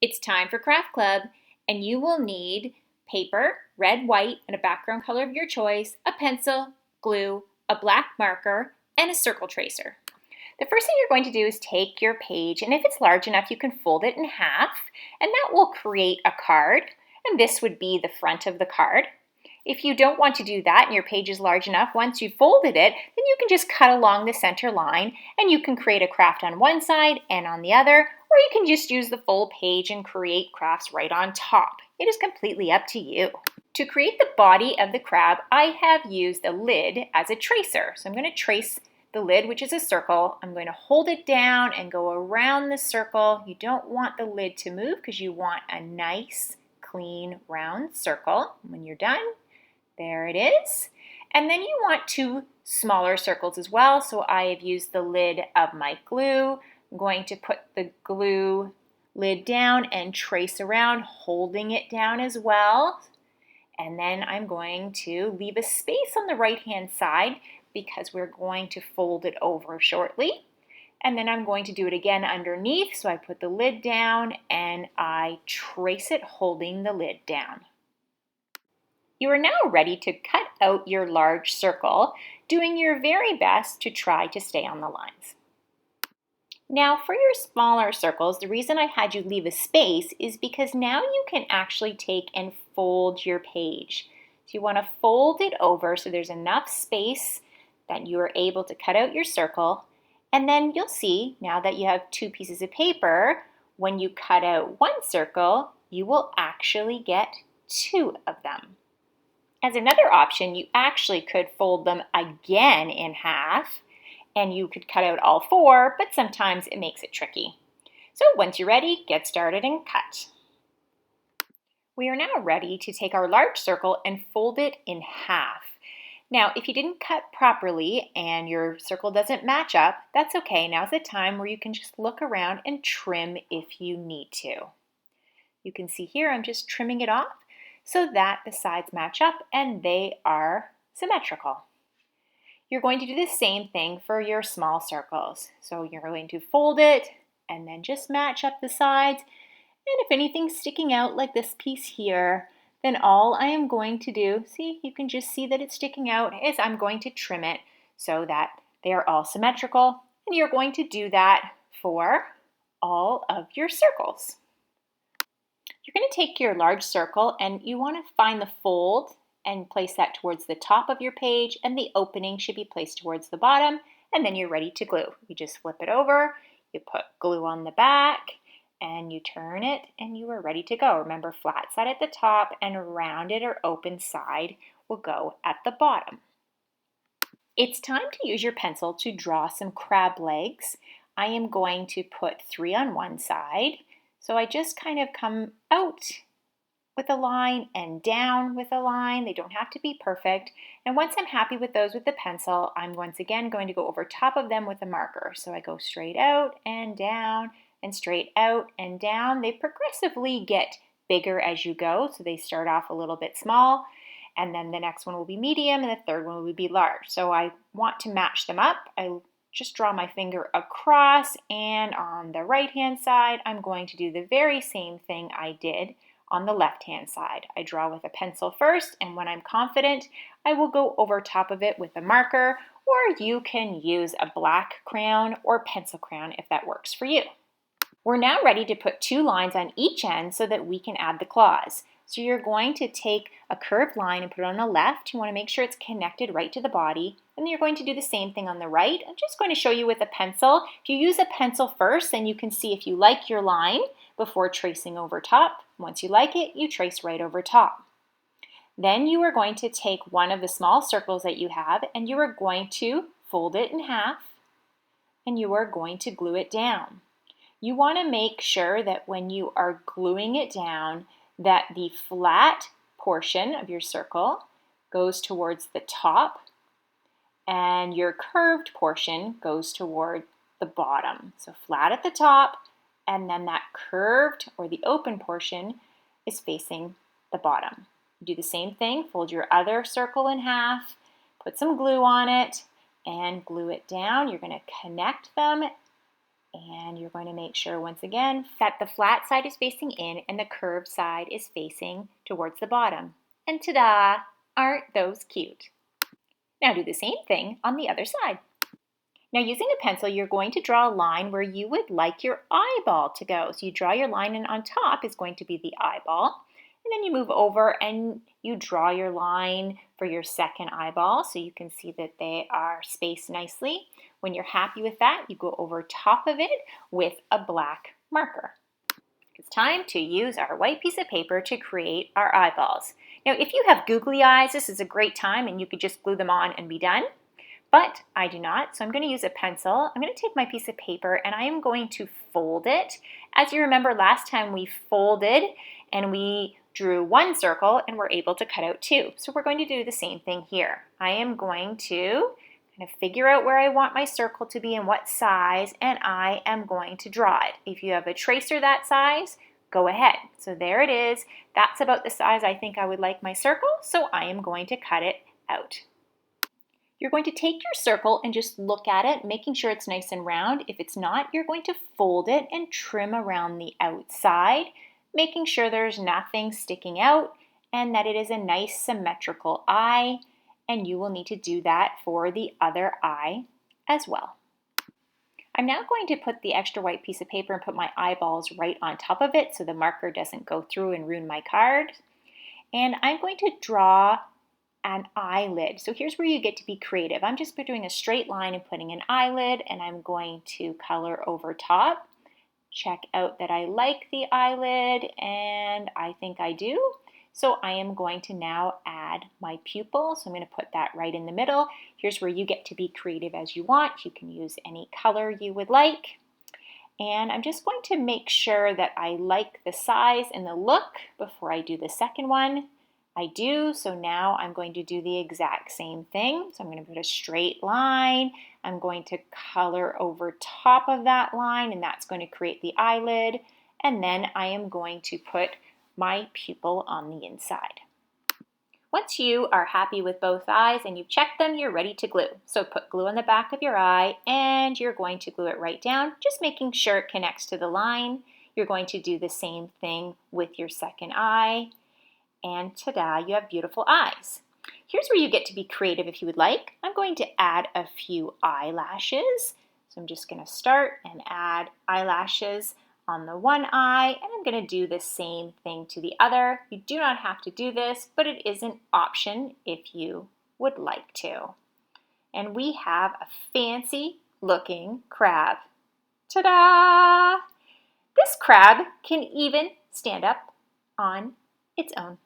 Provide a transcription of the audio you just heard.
It's time for Craft Club, and you will need paper, red, white, and a background color of your choice, a pencil, glue, a black marker, and a circle tracer. The first thing you're going to do is take your page, and if it's large enough, you can fold it in half, and that will create a card, and this would be the front of the card. If you don't want to do that and your page is large enough, once you've folded it, then you can just cut along the center line and you can create a craft on one side and on the other, or you can just use the full page and create crafts right on top. It is completely up to you. To create the body of the crab, I have used a lid as a tracer. So I'm going to trace the lid, which is a circle. I'm going to hold it down and go around the circle. You don't want the lid to move because you want a nice, clean, round circle. When you're done, there it is. And then you want two smaller circles as well. So I have used the lid of my glue. I'm going to put the glue lid down and trace around, holding it down as well. And then I'm going to leave a space on the right-hand side because we're going to fold it over shortly. And then I'm going to do it again underneath. So I put the lid down and I trace it holding the lid down. You are now ready to cut out your large circle, doing your very best to try to stay on the lines. Now for your smaller circles, the reason I had you leave a space is because now you can actually take and fold your page. So you want to fold it over so there's enough space that you are able to cut out your circle. And then you'll see now that you have two pieces of paper, when you cut out one circle, you will actually get two of them. As another option, you actually could fold them again in half and you could cut out all four, but sometimes it makes it tricky. So once you're ready, get started and cut. We are now ready to take our large circle and fold it in half. Now, if you didn't cut properly and your circle doesn't match up, that's okay. Now's the time where you can just look around and trim if you need to. You can see here I'm just trimming it off so that the sides match up and they are symmetrical. You're going to do the same thing for your small circles. So you're going to fold it and then just match up the sides. And if anything's sticking out like this piece here, then all I am going to do, see, you can just see that it's sticking out, is I'm going to trim it so that they are all symmetrical. And you're going to do that for all of your circles. You're going to take your large circle and you want to find the fold and place that towards the top of your page, and the opening should be placed towards the bottom, and then you're ready to glue. You just flip it over, you put glue on the back, and you turn it, and you are ready to go. Remember, flat side at the top and rounded or open side will go at the bottom. It's time to use your pencil to draw some crab legs. I am going to put 3 on one side. So I just kind of come out with a line and down with a line. They don't have to be perfect. And once I'm happy with those with the pencil, I'm once again going to go over top of them with a marker. So I go straight out and down and straight out and down. They progressively get bigger as you go. So they start off a little bit small, and then the next one will be medium, and the third one will be large. So I want to match them up. I just draw my finger across, and on the right hand side I'm going to do the very same thing I did on the left hand side. I draw with a pencil first, and when I'm confident I will go over top of it with a marker, or you can use a black crayon or pencil crayon if that works for you. We're now ready to put 2 lines on each end so that we can add the claws. So you're going to take a curved line and put it on the left. You want to make sure it's connected right to the body. And then you're going to do the same thing on the right. I'm just going to show you with a pencil. If you use a pencil first, then you can see if you like your line before tracing over top. Once you like it, you trace right over top. Then you are going to take one of the small circles that you have and you are going to fold it in half and you are going to glue it down. You want to make sure that when you are gluing it down, that the flat portion of your circle goes towards the top and your curved portion goes toward the bottom. So flat at the top, and then that curved or the open portion is facing the bottom. Do the same thing, fold your other circle in half, put some glue on it, and glue it down. You're going to connect them And you're going to make sure once again that the flat side is facing in and the curved side is facing towards the bottom. And ta-da! Aren't those cute? Now do the same thing on the other side. Now using a pencil, you're going to draw a line where you would like your eyeball to go. So you draw your line and on top is going to be the eyeball. And then you move over and you draw your line for your second eyeball so you can see that they are spaced nicely. When you're happy with that, you go over top of it with a black marker. It's time to use our white piece of paper to create our eyeballs. Now, if you have googly eyes, this is a great time and you could just glue them on and be done. But I do not, so I'm going to use a pencil. I'm going to take my piece of paper and I am going to fold it. As you remember, last time we folded and we drew one circle and we're able to cut out two. So we're going to do the same thing here. I am going to kind of figure out where I want my circle to be and what size, and I am going to draw it. If you have a tracer that size, go ahead. So there it is. That's about the size I think I would like my circle, so I am going to cut it out. You're going to take your circle and just look at it, making sure it's nice and round. If it's not, you're going to fold it and trim around the outside, making sure there's nothing sticking out and that it is a nice symmetrical eye. And you will need to do that for the other eye as well. I'm now going to put the extra white piece of paper and put my eyeballs right on top of it so the marker doesn't go through and ruin my card. And I'm going to draw an eyelid. So here's where you get to be creative. I'm just doing a straight line and putting an eyelid, and I'm going to color over top. Check out that I like the eyelid, and I think I do. So I am going to now add my pupil. So I'm going to put that right in the middle. Here's where you get to be creative as you want. You can use any color you would like. And I'm just going to make sure that I like the size and the look before I do the second one. I do, so now I'm going to do the exact same thing. So I'm going to put a straight line. I'm going to color over top of that line, and that's going to create the eyelid. And then I am going to put my pupil on the inside. Once you are happy with both eyes and you've checked them, you're ready to glue. So put glue on the back of your eye and you're going to glue it right down, just making sure it connects to the line. You're going to do the same thing with your second eye. And ta-da, you have beautiful eyes. Here's where you get to be creative if you would like. I'm going to add a few eyelashes. So I'm just going to start and add eyelashes on the one eye, and I'm going to do the same thing to the other. You do not have to do this, but it is an option if you would like to. And we have a fancy looking crab. Ta-da! This crab can even stand up on its own.